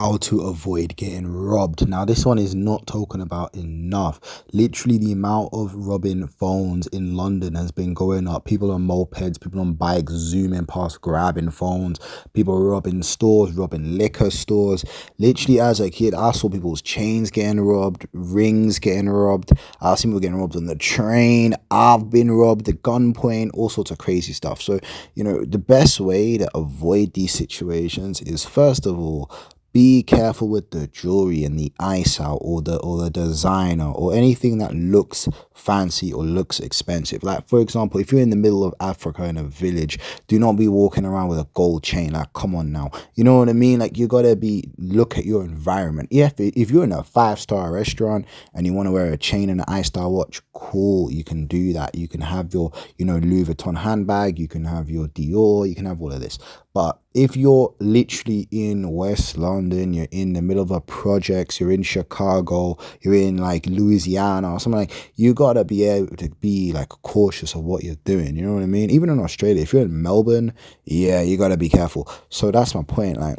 How to avoid getting robbed. Now, this one is not talking about enough. Literally, the amount of robbing phones in London has been going up. People on mopeds, people on bikes, zooming past, grabbing phones, people robbing stores, robbing liquor stores. Literally, as a kid, I saw people's chains getting robbed, rings getting robbed. I've seen people getting robbed on the train. I've been robbed at gunpoint, all sorts of crazy stuff. So, the best way to avoid these situations is, first of all, be careful with the jewelry and the ice out, or the designer, or anything that looks fancy or looks expensive. Like, for example, if you're in the middle of Africa in a village, do not be walking around with a gold chain. Like, come on now, you know what I mean? Like, you gotta look at your environment. Yeah, if you're in a 5-star restaurant and you want to wear a chain and an ice-star watch, cool, you can do that. You can have your Louis Vuitton handbag, you can have your Dior, you can have all of this. But if you're literally in West London, you're in the middle of a project, you're in Chicago, you're in like Louisiana or something, like, you gotta be able to be like cautious of what you're doing. You know what I mean? Even in Australia, if you're in Melbourne, yeah, you gotta be careful. So that's my point. Like,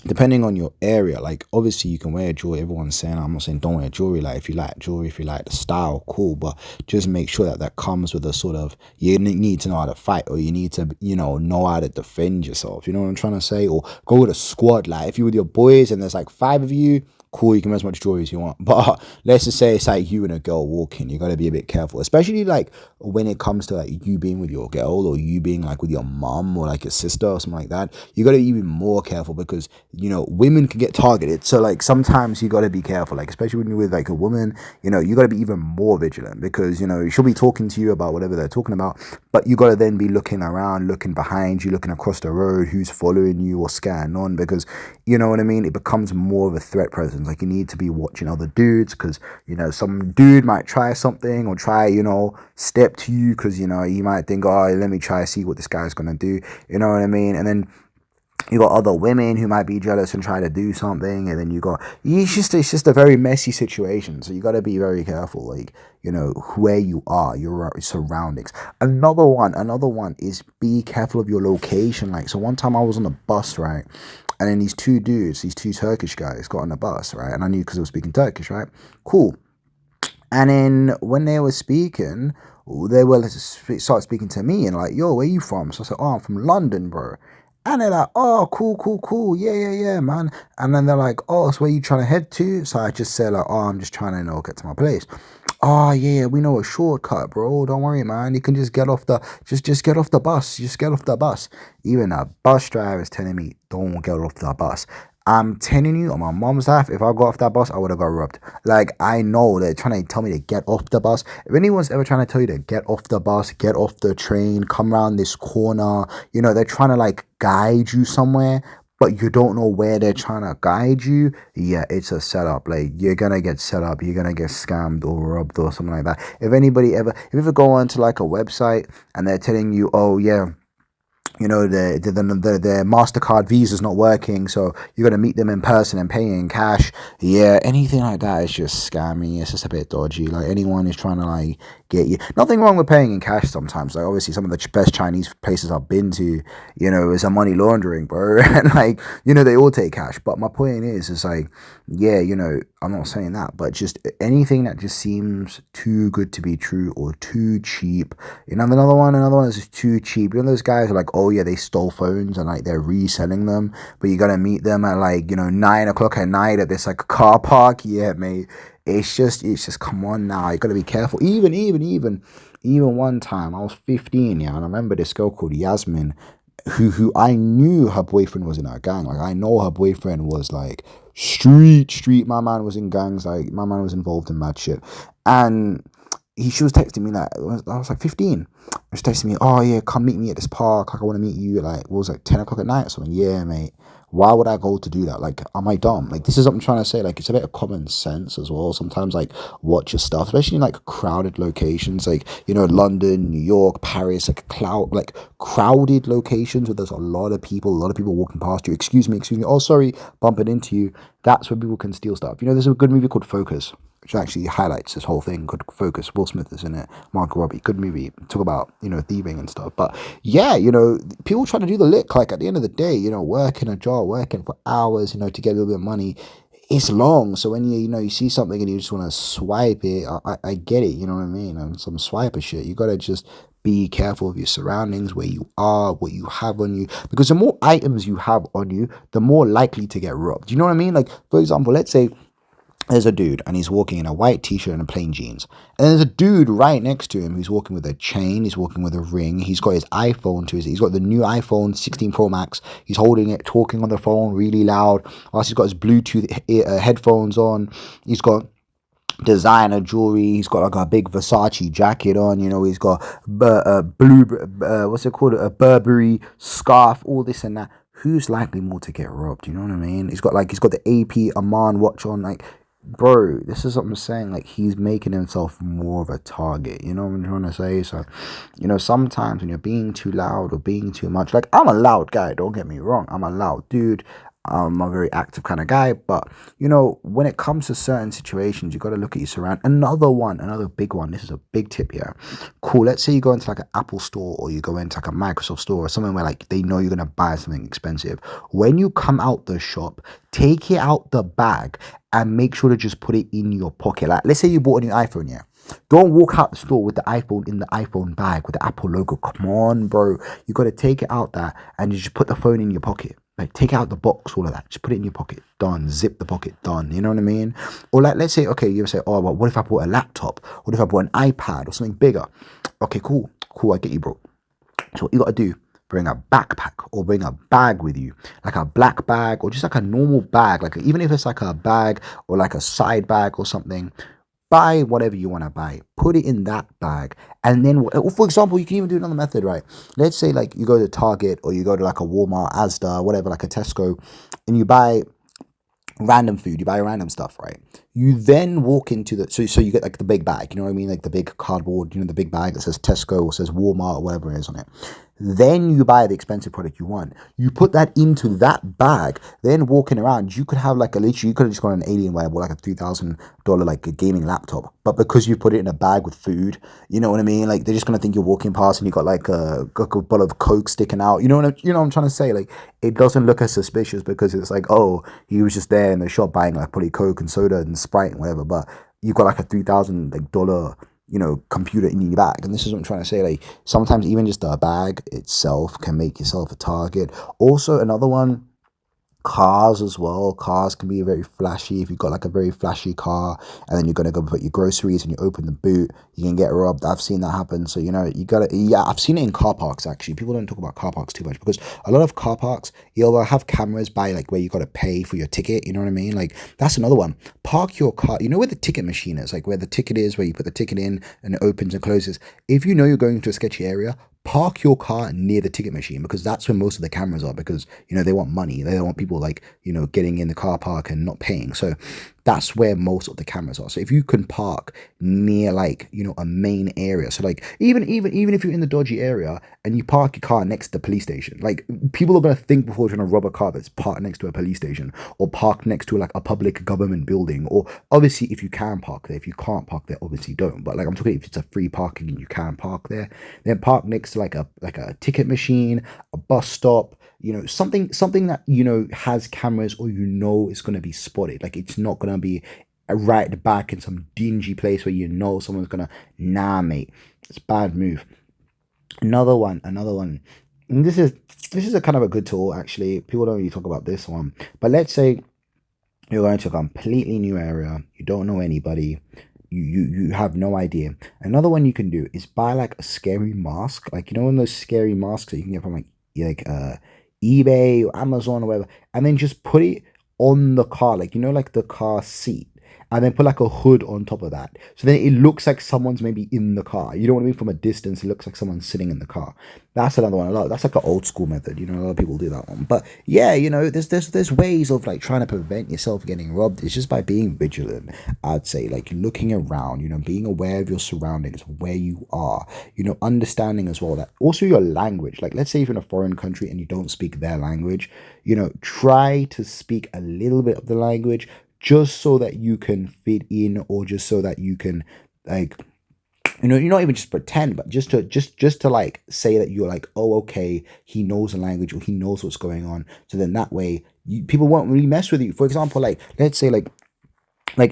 depending on your area, like, obviously you can wear jewelry. Everyone's saying, I'm not saying don't wear jewelry. Like, if you like jewelry, if you like the style, cool, but just make sure that comes with a sort of, you need to know how to fight, or you need to know how to defend yourself. You know what I'm trying to say? Or go with a squad. Like, if you're with your boys and there's like 5 of you, cool, you can wear as much jewelry as you want. But let's just say it's like you and a girl walking, you got to be a bit careful, especially like when it comes to like you being with your girl, or you being like with your mom or like your sister or something like that. You got to be even more careful, because women can get targeted. So like, sometimes you got to be careful, like, especially when you're with like a woman, you got to be even more vigilant, because she'll be talking to you about whatever they're talking about, but you got to then be looking around, looking behind you, looking across the road, who's following you or scanning on, because you know what I mean, it becomes more of a threat presence. Like, you need to be watching other dudes, because some dude might try something, or try step to you, because you might think, oh, let me try see what this guy's gonna do, you know what I mean? And then you got other women who might be jealous and try to do something, and then it's just a very messy situation. So you got to be very careful, like, where you are, your surroundings. Another one is, be careful of your location. Like, so one time I was on a bus, right, and then these two Turkish guys got on the bus, right, and I knew because they were speaking Turkish, right, cool. And then when they were speaking, they were start speaking to me, and like, yo, where you from? So I said, oh, I'm from London, bro. And they're like, oh, cool, cool, cool. Yeah, yeah, yeah, man. And then they're like, oh, so where you trying to head to? So I just said, like, oh, I'm just trying to, get to my place. Oh, yeah, we know a shortcut, bro. Don't worry, man. You can just get off the, just get off the bus. Just get off the bus. Even a bus driver is telling me, don't get off the bus. I'm telling you, on my mom's life, if I got off that bus, I would have got robbed. Like, I know they're trying to tell me to get off the bus. If anyone's ever trying to tell you to get off the bus, get off the train, come around this corner, they're trying to like guide you somewhere, but you don't know where they're trying to guide you. Yeah, it's a setup. Like, you're gonna get set up, you're gonna get scammed or robbed or something like that. If you ever go onto like a website and they're telling you, oh yeah, the MasterCard Visa's not working, so you got to meet them in person and pay in cash. Yeah, anything like that is just scammy. It's just a bit dodgy. Like, anyone is trying to like get you. Nothing wrong with paying in cash sometimes. Like, obviously, some of the best Chinese places I've been to, is a money laundering, bro. And like, they all take cash. But my point is like, yeah, I'm not saying that, but just anything that just seems too good to be true or too cheap. Another one is too cheap. Those guys are like, oh yeah, they stole phones and like they're reselling them, but you gotta meet them at like 9 o'clock at night at this like car park. Yeah, mate. It's just come on now. You gotta be careful. Even one time I was 15, yeah, and I remember this girl called Yasmin, who I knew her boyfriend was in a gang. Like, I know her boyfriend was like street. My man was in gangs. Like, my man was involved in mad shit, and she was texting me, like, I was like 15. She was texting me, oh yeah, come meet me at this park. Like, I want to meet you at like, what was it, like 10 o'clock at night or something. Yeah, mate. Why would I go to do that? Like, am I dumb? Like, this is what I'm trying to say. Like, it's a bit of common sense as well. Sometimes, like, watch your stuff, especially in like crowded locations, like, London, New York, Paris, like crowded locations where there's a lot of people walking past you. Excuse me. Oh, sorry, bumping into you. That's where people can steal stuff. There's a good movie called Focus. which actually highlights this whole thing. Good focus. Will Smith is in it. Margot Robbie. Good movie. Talk about, thieving and stuff. But yeah, people try to do the lick. Like at the end of the day, working a job, working for hours, to get a little bit of money. It's long. So when you see something and you just want to swipe it, I get it. You know what I mean? And some swiper shit. You gotta just be careful of your surroundings, where you are, what you have on you, because the more items you have on you, the more likely to get robbed. You know what I mean? Like, for example, let's say there's a dude and he's walking in a white t-shirt and a plain jeans, and there's a dude right next to him who's walking with a chain, he's walking with a ring, he's got his iPhone he's got the new iPhone 16 Pro Max, he's holding it, talking on the phone really loud, whilst he's got his Bluetooth headphones on, he's got designer jewelry, he's got like a big Versace jacket on, he's got what's it called, a Burberry scarf, all this and that. Who's likely more to get robbed? You know what I mean? He's got the AP Aman watch on. Like, bro, this is what I'm saying. Like, he's making himself more of a target. You know what I'm trying to say? So, sometimes when you're being too loud or being too much, like, I'm a loud guy, don't get me wrong, I'm a loud dude, I'm a very active kind of guy, but when it comes to certain situations, you got to look at your surround. Another big one, this is a big tip here. Cool, let's say you go into like an Apple store, or you go into like a Microsoft store, or something where like they know you're gonna buy something expensive. When you come out the shop, take it out the bag and make sure to just put it in your pocket. Like, let's say you bought a new iPhone, yeah, don't walk out the store with the iPhone in the iPhone bag with the Apple logo. Come on, bro, you got to take it out there and you just put the phone in your pocket. Like, take out the box, all of that. Just put it in your pocket. Done. Zip the pocket. Done. You know what I mean? Or like, let's say, okay, you say, oh, well, what if I bought a laptop? What if I bought an iPad or something bigger? Okay, cool. Cool, I get you, bro. So what you got to do, bring a backpack or bring a bag with you, like a black bag or just like a normal bag. Like, even if it's like a bag or like a side bag or something, buy whatever you want to buy, put it in that bag, and then, for example, you can even do another method, right? Let's say like you go to Target or you go to like a Walmart, Asda, whatever, like a Tesco, and you buy random food, you buy random stuff, right? You then walk into so you get like the big bag, you know what I mean, like the big cardboard, the big bag that says Tesco or says Walmart or whatever it is on it. Then you buy the expensive product you want, you put that into that bag, then walking around, you could have like you could have just gone an Alienware, like a $3,000 like a gaming laptop, but because you put it in a bag with food, you know what I mean, like they're just gonna think you're walking past and you got like a bottle of Coke sticking out, you know what I'm trying to say. Like, it doesn't look as suspicious because it's like, oh, he was just there in the shop buying like probably Coke and soda and Sprite and whatever, but you got like a $3,000 like dollar computer in your bag. And this is what I'm trying to say. Like, sometimes even just a bag itself can make yourself a target. Also, another one, cars as well. Cars can be very flashy. If you've got like a very flashy car and then you're gonna go put your groceries and you open the boot, you can get robbed. I've seen that happen. So you gotta, yeah, I've seen it in car parks. Actually, people don't talk about car parks too much because a lot of car parks, you'll have cameras by like where you gotta pay for your ticket, you know what I mean? Like, that's another one. Park your car, where the ticket machine is, like where the ticket is, where you put the ticket in and it opens and closes. If you know you're going to a sketchy area, park your car near the ticket machine, because that's where most of the cameras are, because they want money. They don't want people like getting in the car park and not paying. So that's where most of the cameras are. So if you can park near like a main area, so like even if you're in the dodgy area and you park your car next to the police station, like, people are going to think before trying to rob a car that's parked next to a police station or parked next to like a public government building. Or obviously if you can park there, if you can't park there, obviously don't. But like, I'm talking if it's a free parking and you can park there, then park next to like a ticket machine, a bus stop, something that has cameras, or it's going to be spotted. Like, it's not going to be right at the back in some dingy place where someone's going to, nah, mate, it's a bad move. Another one, and this is a kind of a good tool, actually. People don't really talk about this one, but let's say you're going to a completely new area, you don't know anybody, you have no idea. Another one you can do is buy like a scary mask, like one of those scary masks that you can get from like eBay or Amazon or whatever, and then just put it on the car, like like the car seat, and then put like a hood on top of that, so then it looks like someone's maybe in the car. You know what I mean? From a distance, it looks like someone's sitting in the car. That's another one. That's like an old school method. A lot of people do that one. But yeah, there's ways of like trying to prevent yourself getting robbed. It's just by being vigilant. I'd say, like, looking around, being aware of your surroundings, where you are, understanding as well that also your language. Like, let's say if you're in a foreign country and you don't speak their language, try to speak a little bit of the language. just so that you can fit in, or just so that you can, like, you're not even just pretend, but just to like say that you're like, oh, okay, he knows the language, or he knows what's going on. So then that way, people won't really mess with you. For example, like, let's say, like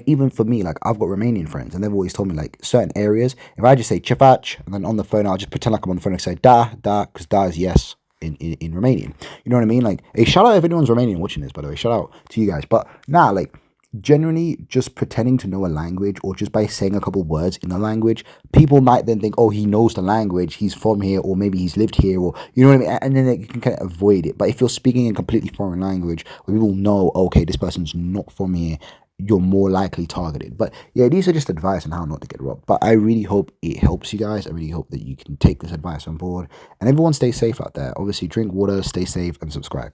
even for me, like, I've got Romanian friends, and they've always told me, like, certain areas, if I just say cevac, and then on the phone I'll just pretend like I'm on the phone and say da, because da is yes in Romanian. You know what I mean? Like, a shout out if anyone's Romanian watching this, by the way. Shout out to you guys. But nah, like, generally just pretending to know a language, or just by saying a couple words in the language, people might then think, oh, he knows the language, he's from here, or maybe he's lived here, or you know what I mean, and then you can kind of avoid it. But if you're speaking a completely foreign language, where people know, okay, this person's not from here, you're more likely targeted. But yeah, these are just advice on how not to get robbed. But I really hope it helps you guys. I really hope that you can take this advice on board, and everyone stay safe out there. Obviously, drink water, stay safe, and subscribe.